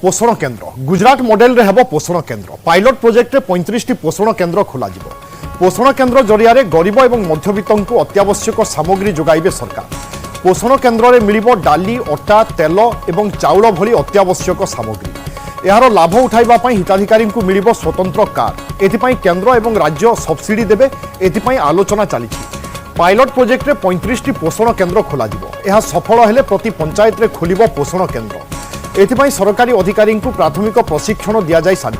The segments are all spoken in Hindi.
पोषण केन्द्र गुजरात मॉडल रे हेबो पोषण केन्द्र पायलट प्रोजेक्ट रे 35 पोषण केन्द्र खोला जिवो। पोषण केन्द्र जरिया गरीब और मध्यवित्त को अत्यावश्यक सामग्री जोगाइबे सरकार। पोषण केन्द्र रे मिलिबो डाली अटा तेल एवं चाउल भली अत्यावश्यक सामग्री। यार लाभ उठाइबा पई हिताधिकारी को मिलिबो स्वतंत्र कार्ड। एथिपई केन्द्र एवं राज्य सब्सिडी देबे। एथिपई आलोचना चली। पायलट प्रोजेक्ट रे 35 पोषण केन्द्र खोला जिवो। यह सफल हेले प्रति पंचायत रे खोलिबो पोषण केन्द्र। एथिपाई सरकारी अधिकारी को प्राथमिक प्रशिक्षण दि जा सारी।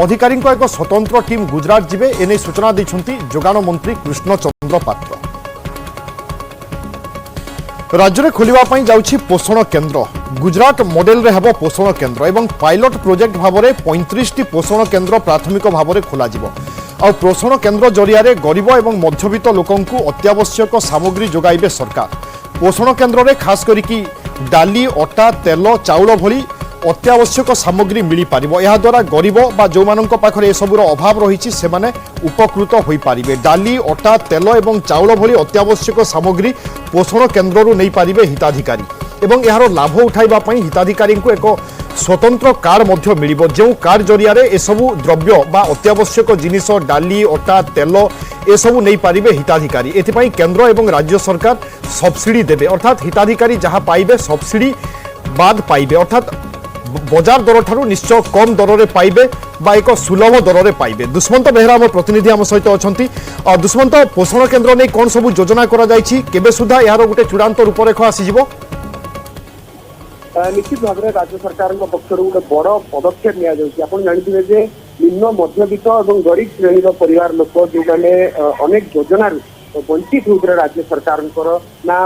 अधिकारी एक स्वतंत्र टीम गुजरात जिबे एने सूचना दैछंती जोगाण मंत्री कृष्णचंद्र पात्र। राज्य में खोलिबा पई जाउछि पोषण केन्द्र। गुजरात मॉडल रे हेबो पोषण केन्द्र एवं पायलट प्रोजेक्ट भाव में 35 पोषण केन्द्र प्राथमिक भाव में खोल आ पोषण केन्द्र जरिया गरीब और मध्यवित्त लोकंकु अत्यावश्यक सामग्री जोगाइबे सरकार। पोषण केन्द्र में खास करिकी डाली अटा तेल चाउल भली अत्यावश्यक सामग्री मिल पार। यह द्वारा गरीब बा जो मानक पाखरे ए सबुर अभाव रही से माने उपकृत हो पारिबे। डाली अटा तेल एवं चाउल भली अत्यावश्यक सामग्री पोषण केन्द्र नहीं पारिबे हिताधिकारी एवं यार लाभ उठाइबा पई हिताधिकारी को एक स्वतंत्र कार्ड मध्य मिलिबो। जो कार्ड जरिया ए सबु द्रव्य बा अत्यावश्यक जिनिस डाली अटा तेल ए सबु नहीं पारिबे हिताधिकारी। एथिपई केन्द्र एवं राज्य सरकार सब्सिडी देबे। अर्थात हिताधिकारी जहाँ पाइबे सब्सिडी बाद पाइबे। अर्थात बजार दर ठारू निश्चय कम दर रे पाइबे बा एक सुलभ दर रे पाइबे। दुष्मंत बेहरा आम प्रतिनिधि आम सहित अछंती। दुष्मंत पोषण केन्द्र नहीं कौन सब योजना करा जायछि केबे सुधा यार गोटे चूड़ांत रूपरेख आसीजिवो? निश्चित भाव में राज्य सरकार पक्ष गोटे बड़ पदक्षेप नि जे निम्न मध्यवित्त और गरीब श्रेणी परिवार लोक जो मैंने अनेक योजना वंचित होते राज्य सरकार ना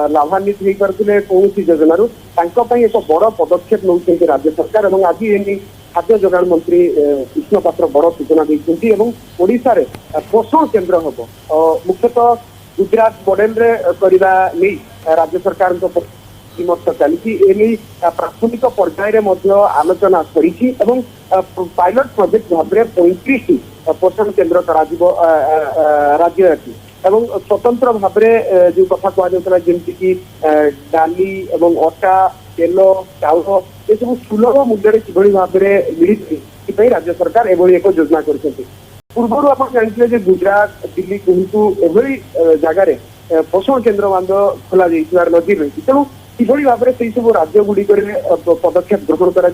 लाभान्वित हो पारे कौन योजना एक बड़ पदक्षेप नौ राज्य सरकार। और आज ये खाद्य जोगाण मंत्री कृष्ण पात्र बड़ सूचना देते ओडिशा रे पोषण केन्द्र हम मुख्यतः गुजरात मॉडल रे करने नहीं राज्य सरकार चली प्राथमिक पर्यायर आलोचना करी पायलट प्रोजेक्ट भाव में 35 पोषण केन्द्र राज्य एवं स्वतंत्र भाव में जो कथा कहला जमीक डाली एवं अटा तेल चाउल ये सब सुलभ मूल्य किभली भाव में मिली राज्य सरकार एभली एक योजना कर। पूर्व आप जानते गुजरात दिल्ली कहतु एभली जगार पोषण केन्द्र बांध खोल नजर रही। तेणु किभली भाव में सब राज्य गुड़िक पदक्षेप ग्रहण कर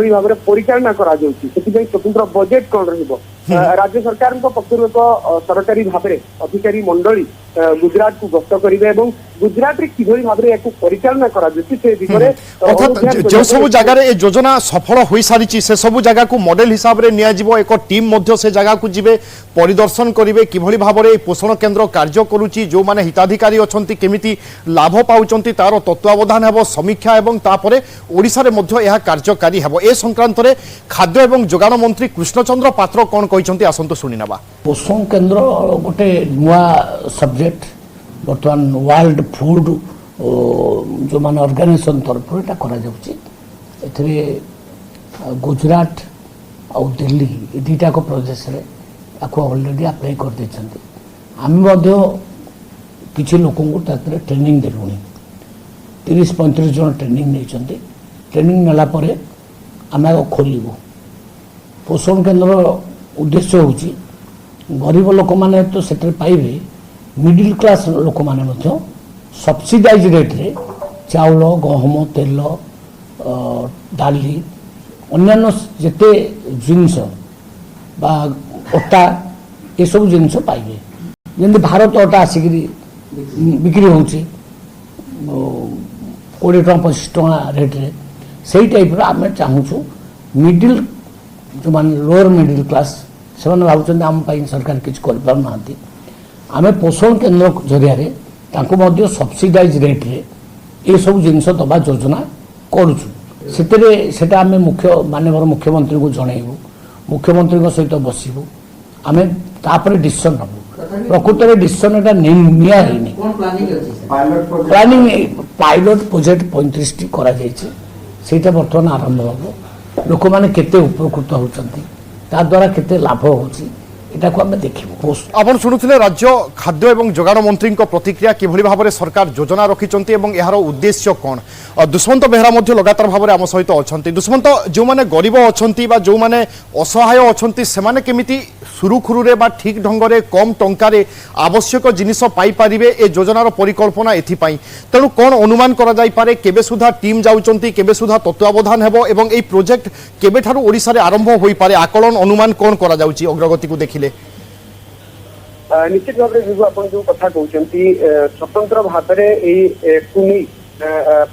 भाव में परिचालना कर स्वतंत्र बजेट कौन राज्य सरकार पक्ष एक सरकारी भाव में अधिकारी मंडली गुजरात को गस्त करेंगे गुजरात रे किभली भाव में परिचालना कर जो सब जगह योजना सफल हो सारी से सब जगह को मॉडल हिसाब से नियाजिवो। एक टीम मध्य से जगह को जिबे परिदर्शन करेंगे किभली भाव में पोषण केन्द्र कार्य करुच्ची जो माने हिताधिकारी अछंती केमिति लाभ पाउचंती तार तत्वावधान हेबो समीक्षा एवं तापरे ओडिशा रे मध्य यह कार्यकारी हेबो। ए संक्रांत रे खाद्य एवं जोगाण मंत्री कृष्णचंद्र पात्र कोन कहिसंती आसंतो सुनि नबा। पोषण केन्द्र गोटे नुआ सब्जेक्ट बर्तमान वर्ल्ड फूड जो मान ऑर्गेनाइजेशन तरफ एटा करा जाउची। एथरे गुजरात और दिल्ली दुईटा को प्रदेश रे आको ऑलरेडी अप्लाई कर देछंती। हम मध्य किछि लोकन को तातरे ट्रेनिंग देलुनी 30-35 जन ट्रेनिंग नहीं। ट्रेनिंग नेला परे आमे खोलिबो। पोषण केन्द्र उद्देश्य होची गरीब लोक माने तो सेटर पाइबे मिडिल क्लास लोक माने सब्सिडाइज रेट रे चाउल गहम तेल डाली अन्य जेते जिनस बा अटा ये सब जिनस पाइबे। जमी भारत अटा आसिक बिक्री होची 20 टଙ୍କା 25 टଙ୍କା रेट रे सही टाइप आम चाहूँ मिडिल जो मान लोअर मिडिल क्लास से भावुं आम सरकार किसी कर आम पोषण केन्द्र जरिया सब्सिडाइज रेट रे ये सब जिनस दबा योजना करुँ। आम मुख्य माननीय मुख्यमंत्री को जनइबू मुख्यमंत्री सहित बसबू आम तापर डिसीजन नबू। प्रकृत में डिसीजन एटा निया हैनी प्लानिंग पायलट प्रोजेक्ट 35 करा जायछि सेटा बर्तमान आरंभ हम लोक मैंने केते उपकृत होती ता द्वारा केते लाभ होची ଏଟାକୁ ଆମେ ଦେଖିବୁ। ଆପଣ ଶୁଣୁଥିଲେ ରାଜ୍ୟ ଖାଦ୍ୟ ଏବଂ ଯୋଗାଣ ମନ୍ତ୍ରୀଙ୍କ ପ୍ରତିକ୍ରିୟା କିଭଳି ଭାବରେ ସରକାର ଯୋଜନା ରଖିଛନ୍ତି ଏବଂ ଏହାର ଉଦ୍ଦେଶ୍ୟ କ'ଣ। ଦୁଷ୍ମନ୍ତ ବେହେରା ମଧ୍ୟ ଲଗାତାର ଭାବରେ ଆମ ସହିତ ଅଛନ୍ତି। ଦୁଷ୍ମନ୍ତ, ଯେଉଁମାନେ ଗରିବ ଅଛନ୍ତି ବା ଯେଉଁମାନେ ଅସହାୟ ଅଛନ୍ତି ସେମାନେ କେମିତି ସୁରୁଖୁରୁରେ ବା ଠିକ୍ ଢଙ୍ଗରେ କମ୍ ଟଙ୍କାରେ ଆବଶ୍ୟକ ଜିନିଷ ପାଇପାରିବେ ଏ ଯୋଜନାର ପରିକଳ୍ପନା ଏଥିପାଇଁ। ତେଣୁ କ'ଣ ଅନୁମାନ କରାଯାଇପାରେ କେବେ ସୁଦ୍ଧା ଟିମ୍ ଯାଉଛନ୍ତି, କେବେ ସୁଦ୍ଧା ତତ୍ତ୍ୱାବଧାନ ହେବ ଏବଂ এই ପ୍ରୋଜେକ୍ଟ କେବେଠାରୁ ଓଡ଼ିଶାରେ ଆରମ୍ଭ ହୋଇପାରେ ଆକଳନ ଅନୁମାନ କ'ଣ କରାଯାଉଛି ଅଗ୍ରଗତିକୁ ଦେଖିଲେ? ନିଶ୍ଚିତ ଭାବରେ ବିଭୁ ଆପଣ ଯୋଉ କଥା କହୁଛନ୍ତି ସ୍ୱତନ୍ତ୍ର ଭାବରେ ଏଇ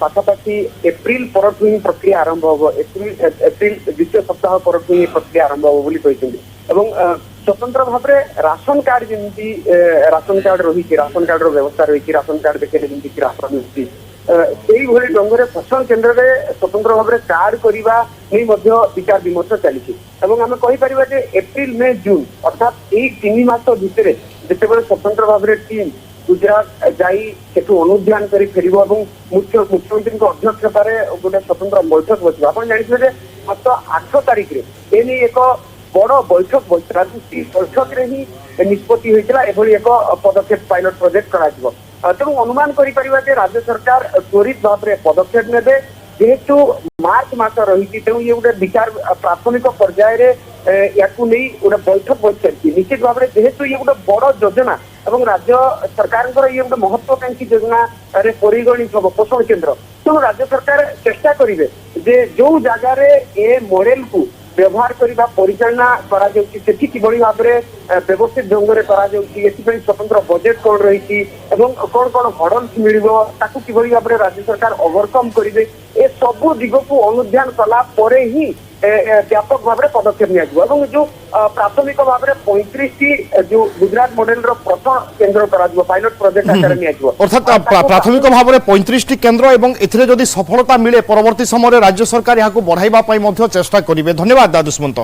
ପାଖାପାଖି ଏପ୍ରିଲ ପରଠୁ ହିଁ ପ୍ରକ୍ରିୟା ଆରମ୍ଭ ହବ। ଏପ୍ରିଲ ଦ୍ୱିତୀୟ ସପ୍ତାହ ପରଠୁ ହିଁ ପ୍ରକ୍ରିୟା ଆରମ୍ଭ ହବ ବୋଲି କହିଛନ୍ତି ଏବଂ ସ୍ୱତନ୍ତ୍ର ଭାବରେ ରାସନ କାର୍ଡ ଯେମିତି ରାସନ କାର୍ଡ ରହିଛି, ରାସନ କାର୍ଡର ବ୍ୟବସ୍ଥା ରହିଛି, ରାସନ କାର୍ଡ ଦେଖେଇଲେ ଯେମିତି ରାସନ ମିଳୁଛି ସେଇଭଳି ଢଙ୍ଗରେ ଫସଲ କେନ୍ଦ୍ରରେ ସ୍ୱତନ୍ତ୍ର ଭାବରେ କାର୍ଡ କରିବା ନେଇ ମଧ୍ୟ ବିଚାର ବିମର୍ଶ ଚାଲିଛି ଏବଂ ଆମେ କହିପାରିବା ଯେ ଏପ୍ରିଲ ମେ ଜୁନ ଅର୍ଥାତ୍ ଏଇ 3 ମାସ ଭିତରେ ଯେତେବେଳେ ସ୍ୱତନ୍ତ୍ର ଭାବରେ ଟିମ୍ ଗୁଜରାଟ ଯାଇ ସେଠୁ ଅନୁଧ୍ୟାନ କରି ଫେରିବ ଏବଂ ମୁଖ୍ୟମନ୍ତ୍ରୀଙ୍କ ଅଧ୍ୟକ୍ଷତାରେ ଗୋଟେ ସ୍ୱତନ୍ତ୍ର ବୈଠକ ବସିବ। ଆପଣ ଜାଣିଥିବେ ଯେ ମାତ୍ର 8 ତାରିଖରେ ଏ ନେଇ ଏକ ବଡ ବୈଠକ ବସିଥିଲା। ସେହି ବୈଠକରେ ହିଁ ନିଷ୍ପତ୍ତି ହୋଇଥିଲା ଏଭଳି ଏକ ପଦକ୍ଷେପ ପାଇଲଟ ପ୍ରୋଜେକ୍ଟ କରାଯିବ। ତେଣୁ ଅନୁମାନ କରିପାରିବା ଯେ ରାଜ୍ୟ ସରକାର ତ୍ୱରିତ ଭାବରେ ପଦକ୍ଷେପ ନେବେ। ଯେହେତୁ ମାର୍ଚ୍ଚ ମାସ ରହିଛି ତେଣୁ ଇଏ ଗୋଟେ ବିଚାର ପ୍ରାଥମିକ ପର୍ଯ୍ୟାୟରେ ୟାକୁ ନେଇ ଗୋଟେ ବୈଠକ ବସିଛନ୍ତି। ନିଶ୍ଚିତ ଭାବରେ ଯେହେତୁ ଇଏ ଗୋଟେ ବଡ ଯୋଜନା ଏବଂ ରାଜ୍ୟ ସରକାରଙ୍କର ଇଏ ଗୋଟେ ମହତ୍ୱାକାଂକ୍ଷୀ ଯୋଜନାରେ ପରିଗଣିତ ହବ ପୋଷଣ କେନ୍ଦ୍ର। ତେଣୁ ରାଜ୍ୟ ସରକାର ଚେଷ୍ଟା କରିବେ ଯେ ଯୋଉ ଜାଗାରେ ଏ ମଡେଲକୁ ବ୍ୟବହାର କରିବା ପରିଚାଳନା କରାଯାଉଛି ସେଠି କିଭଳି ଭାବରେ ବ୍ୟବସ୍ଥିତ ଢଙ୍ଗରେ କରାଯାଉଛି, ଏଥିପାଇଁ ସ୍ୱତନ୍ତ୍ର ବଜେଟ୍ କ'ଣ ରହିଛି ଏବଂ କ'ଣ କ'ଣ ହର୍ଡଲ୍ସ ମିଳିବ ତାକୁ କିଭଳି ଭାବରେ ରାଜ୍ୟ ସରକାର ଓଭରକମ୍ କରିବେ ଏ ସବୁ ଦିଗକୁ ଅନୁଧ୍ୟାନ କଲା ପରେ ହିଁ ବ୍ୟାପକ ଭାବରେ ପଦକ୍ଷେପ ନିଆଯିବ ଏବଂ ଯୋଉ ପ୍ରାଥମିକ ଭାବରେ 35ଟି ଯୋଉ ଗୁଜରାଟ ମଡେଲର ପ୍ରଥମ କେନ୍ଦ୍ର କରାଯିବ ପାଇଲଟ ପ୍ରୋଜେକ୍ଟ ଆକାରରେ ନିଆଯିବ। ଅର୍ଥାତ୍ ପ୍ରାଥମିକ ଭାବରେ 35ଟି କେନ୍ଦ୍ର ଏବଂ ଏଥିରେ ଯଦି ସଫଳତା ମିଳେ ପରବର୍ତ୍ତୀ ସମୟରେ ରାଜ୍ୟ ସରକାର ଏହାକୁ ବଢ଼ାଇବା ପାଇଁ ମଧ୍ୟ ଚେଷ୍ଟା କରିବେ। ଧନ୍ୟବାଦ ଦୁଷ୍ମନ୍ତ।